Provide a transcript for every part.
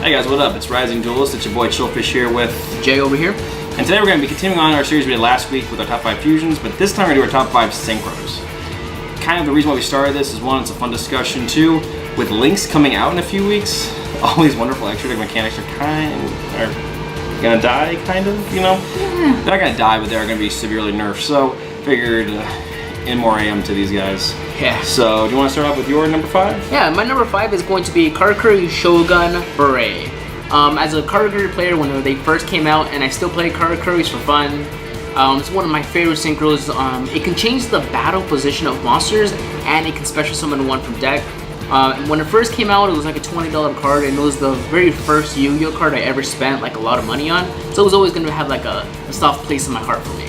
Hey guys, what up? It's Rising Duelist. It's your boy Chillfish here with Jay over here. And today we're going to be continuing on our series we did last week with our top 5 fusions, but this time we're going to do our top 5 synchros. Kind of the reason why we started this is one, it's a fun discussion. Two, with links coming out in a few weeks, all these wonderful extra deck mechanics are gonna die, kind of, you know? Yeah. They're not gonna die, but they're gonna be severely nerfed. So figured in more AM to these guys. Yeah. So do you want to start off with your number 5? Yeah, my number 5 is going to be Karakuri Shogun Beret. As a Karakuri player, when they first came out, and I still play Karakuris for fun. It's one of my favorite synchros. It can change the battle position of monsters, and it can special summon one from deck. When it first came out, it was like a $20 card, and it was the very first Yu-Gi-Oh card I ever spent like a lot of money on. So it was always going to have like a soft place in my heart for me.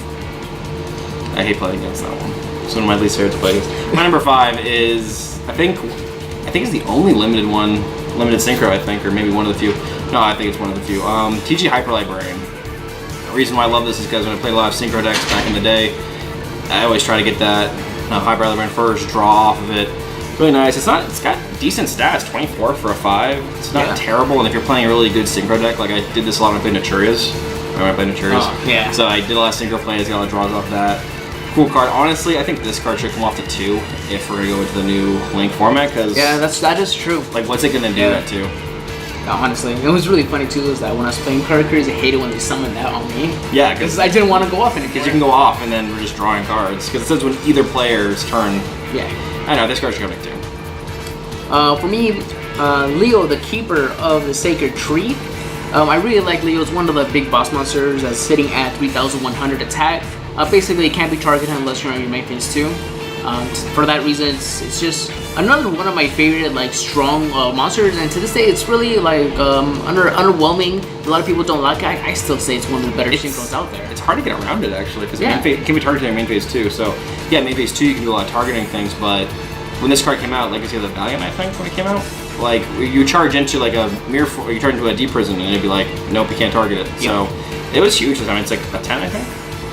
I hate playing against that one. It's one of my least favorite to play against. My number 5 is I think it's the only limited synchro, I think, or maybe one of the few. No, I think it's one of the few. TG Hyper Librarian. The reason why I love this is because when I played a lot of synchro decks back in the day, I always try to get that Hyper Librarian first, draw off of it. Really nice. It's got decent stats, 24 for a 5. It's not terrible, and if you're playing a really good synchro deck, like I did this a lot when I played Naturias. When I played Naturias. Oh, yeah. So I did a lot of synchro plays, got a lot of draws off that. Cool card. Honestly, I think this card should come off to 2 if we're gonna go into the new Link format. Cause that is true. Like, what's it gonna do that to? Honestly, it was really funny too. Is that when I was playing Karakuris, I hated when they summoned that on me. Yeah, because I didn't want to go off anymore. Because you can go off and then we're just drawing cards. Because it says when either player's turn. Yeah. I know this card should come to 2. For me, Leo, the Keeper of the Sacred Tree. I really like Leo. It's one of the big boss monsters that's sitting at 3,100 attack. Basically, it can't be targeted unless you're on your main phase 2. For that reason, it's just another one of my favorite like strong monsters, and to this day, it's really like underwhelming. A lot of people don't like it. I still say it's one of the better synchros out there. It's hard to get around it actually, because it can be targeted in main phase 2. So yeah, main phase 2 you can do a lot of targeting things, but when this card came out, like it's the Valiant, I think, when it came out, like you charge into like a mirror, you charge into a D prison, and it'd be like, nope, you can't target it. Yep. So it was huge. I mean, it's like a 10, I think.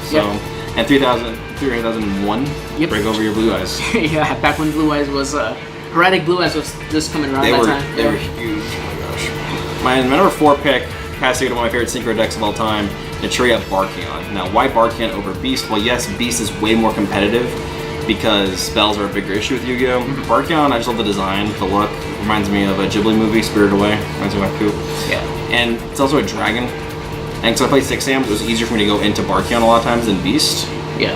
So. Yep. And 3001, break over your Blue Eyes. Yeah, back when Blue Eyes was, Heretic Blue Eyes was just coming around time. They were huge, oh my gosh. My number 4 pick has to go to one of my favorite synchro decks of all time, Natria Barkion. Now, why Barkion over Beast? Well, yes, Beast is way more competitive because spells are a bigger issue with Yu-Gi-Oh! Barkion, I just love the design, the look. Reminds me of a Ghibli movie, Spirited Away. Reminds me of my Coop. Yeah. And it's also a dragon. And so I played 6 AM, it was easier for me to go into Barkion a lot of times than Beast. Yeah.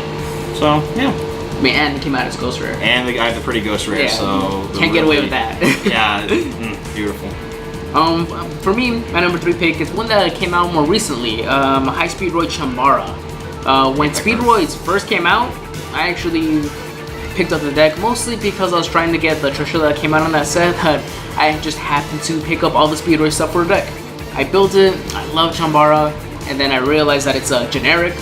So, yeah. I mean, and it came out as Ghost Rare. And I have the pretty Ghost Rare, so... Can't get away with that. Yeah, beautiful. For me, my number 3 pick is one that came out more recently, High Speed Roid Chambara. When Speed Roids first came out, I actually picked up the deck mostly because I was trying to get the Trishul that came out on that set, but I just happened to pick up all the Speed Roid stuff for a deck. I built it, I love Chambara, and then I realized that it's a generic,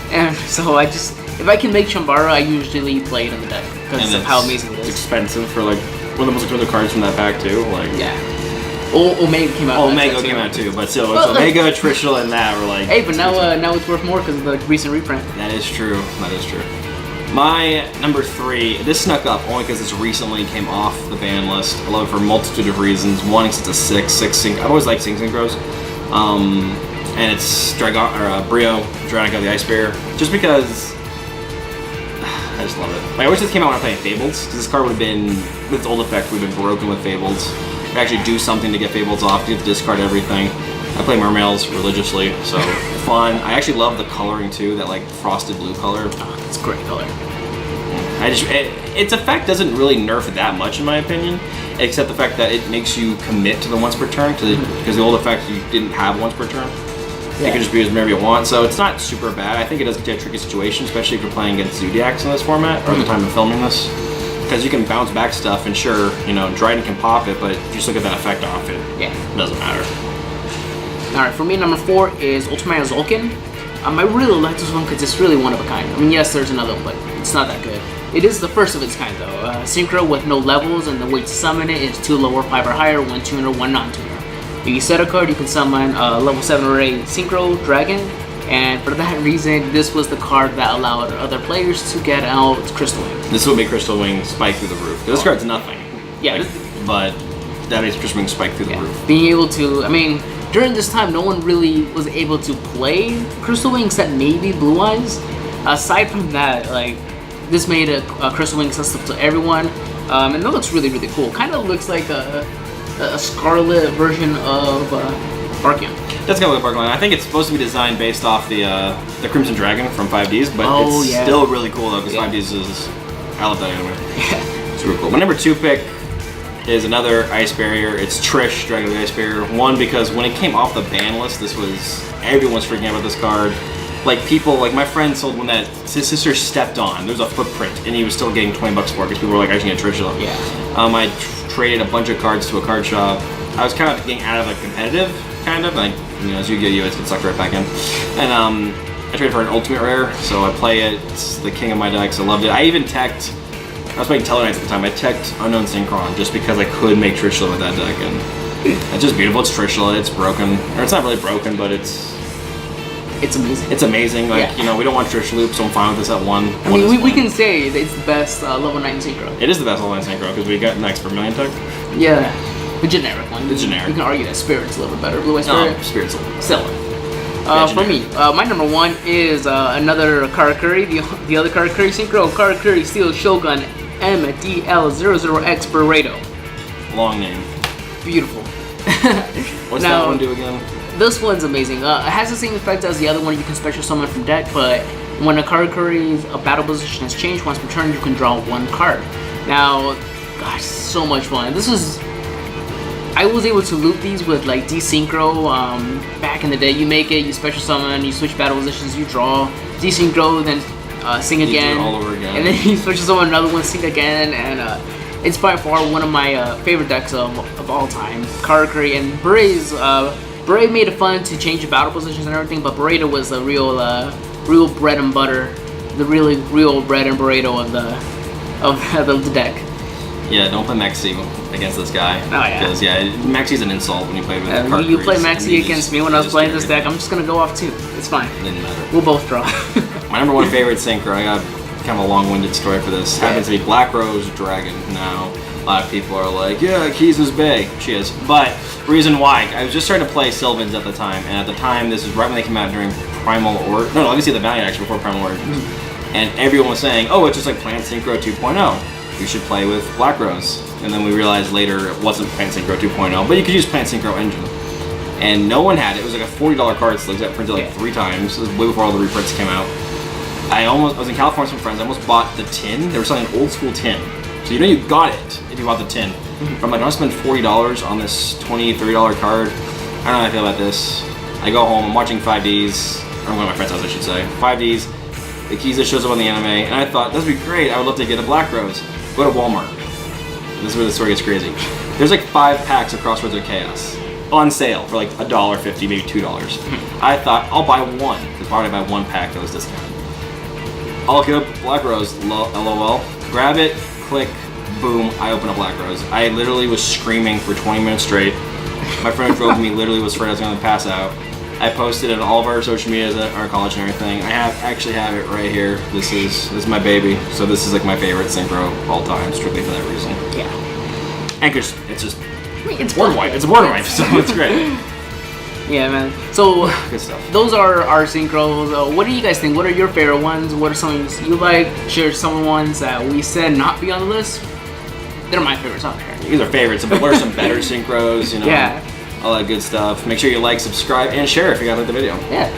and so if I can make Chambara, I usually play it in the deck because of how amazing it is. It's expensive for like one of the most expensive cards from that pack too. Like Omega came out. Omega came out too, but still, it's Omega, Trishul, and that were like. Hey, but now it's worth more because of the recent reprint. That is true. That is true. My number 3, this snuck up only because this recently came off the ban list. I love it for a multitude of reasons. One, it's a 6 sync. I've always liked synchros. And it's Brio, Dranic of the Ice Bear. Just because I just love it. I wish this came out when I played Fables, because this card would have been, with its old effect, would have been broken with Fables. You actually do something to get Fables off, you have to discard everything. I play Mermails religiously, so fun. I actually love the coloring too, that like frosted blue color. Oh, it's a great color. Its effect doesn't really nerf that much in my opinion, except the fact that it makes you commit to the once per turn, because the old effect you didn't have once per turn. Yeah. You can just be as whenever you want, so it's not super bad. I think it does get a tricky situation, especially if you're playing against Zodiacs in this format, or at the time of filming this. Because you can bounce back stuff, and sure, you know, Dryden can pop it, but just look at that effect off it. Yeah. It doesn't matter. Alright, for me, number 4 is Ultimate Zolkin. I really like this one because it's really one of a kind. I mean, yes, there's another one, but it's not that good. It is the first of its kind, though. Synchro with no levels, and the way to summon it is 2 lower, 5 or higher, 1 tuner, 1 non-tuner. If you set a card, you can summon a level 7 or 8 Synchro Dragon, and for that reason, this was the card that allowed other players to get out Crystal Wing. This will make Crystal Wing spike through the roof. This card's nothing. Yeah. But that makes Crystal Wings spike through the roof. Being able to, I mean, during this time, no one really was able to play Crystal Wings except maybe Blue Eyes. Aside from that, like, this made a Crystal Wings accessible to everyone, and it looks really, really cool. Kind of looks like a Scarlet version of Arceon. That's kind of like Barkline. I think it's supposed to be designed based off the Crimson Dragon from 5Ds, but it's still really cool though, because 5Ds is, I love that anime. Yeah. It's really cool. My number 2 pick is another Ice Barrier. It's Trish, Dragon of the Ice Barrier. One, because when it came off the ban list, everyone was freaking out about this card. Like people, like my friend sold one that his sister stepped on. There was a footprint, and he was still getting $20 for it because people were like, I should get Trishul. Yeah. I traded a bunch of cards to a card shop. I was kind of getting out of like competitive, kind of. Like, you know, as you get it sucked right back in. And I traded for an Ultimate Rare, so I play it. It's the king of my decks. I loved it. I even teched. I was playing Tellarknights at the time. I teched Unknown Synchron just because I could make Trishul with that deck, and it's just beautiful. It's Trishul. It's broken, or it's not really broken, but it's amazing. It's amazing. Like, you know, we don't want Trish Loop, so I'm fine with this at 1. I mean, we can say it's the best level 9 Synchro. It is the best level 9 Synchro because we got an X per million tech. Yeah, the generic one. The generic. You can argue that Spirit's a little bit better. Blue Eye Spirit. No, Spirit's a little better. Still. For me, my number 1 is another Karakuri, the other Karakuri Synchro, Karakuri Steel Shogun MDL00X Burrito. Long name. Beautiful. What's that one do again? This one's amazing. It has the same effect as the other one. You can special summon from deck, but when a Karakuri's battle position has changed, once per turn, you can draw 1 card. Now, gosh, so much fun. I was able to loop these with like Desynchro back in the day. You make it, you special summon, you switch battle positions, you draw Desynchro, then sing again, all over again, and then you switch summon another one, sing again, and it's by far one of my favorite decks of all time. Karakuri and Beret made it fun to change the battle positions and everything, but Burrito was the real bread and butter, the really real bread and burrito of the deck. Yeah, don't play Maxi against this guy. Oh yeah. Because Maxi's an insult when you play with Karakuri. You play Maxi against me when I was playing this deck, I'm just gonna go off too. It's fine. It didn't matter. We'll both draw. My number 1 favorite Synchro, I got kind of a long-winded story for this. Happens to be Black Rose Dragon. Now, a lot of people are like, yeah, Keys is big. She is. But, reason why, I was just starting to play Sylvans at the time, and at the time, this is right when they came out during Primal Order. No, obviously the Valiant actually before Primal Order. And everyone was saying, oh, it's just like Plant Synchro 2.0. You should play with Black Rose. And then we realized later it wasn't Plant Synchro 2.0, but you could use Plant Synchro Engine. And no one had it. It was like a $40 card, so it got printed like 3 times. It was way before all the reprints came out. I was in California with some friends. I almost bought the tin. They were selling an old school tin. So you know you got it if you bought the tin. But I'm like, I want to spend $40 on this $20, $30 card. I don't know how I feel about this. I go home, I'm watching 5Ds, or one of my friends' house I should say. 5Ds, the Keys that shows up on the anime, and I thought, this would be great, I would love to get a Black Rose. Go to Walmart. This is where the story gets crazy. There's like 5 packs of Crossroads of Chaos on sale for like $1.50, maybe $2. I thought, I'll buy one, because why would I buy 1 pack that was discounted? I'll get a Black Rose, LOL, grab it, click, boom, I open a Black Rose. I literally was screaming for 20 minutes straight. My friend drove me, literally was afraid I was going to pass out. I posted it on all of our social medias at our college and everything. I actually have it right here. This is my baby. So this is like my favorite Synchro of all time, strictly for that reason. Yeah. And it's just, it's border wipe. It's a border wipe, so it's great. Yeah, man. So good stuff. Those are our synchros. What do you guys think? What are your favorite ones? What are some you like? Share some ones that we said not be on the list. They're my favorites out there. These are favorites. What are some better synchros? You know, yeah, all that good stuff. Make sure you like, subscribe, and share if you guys like the video. Yeah.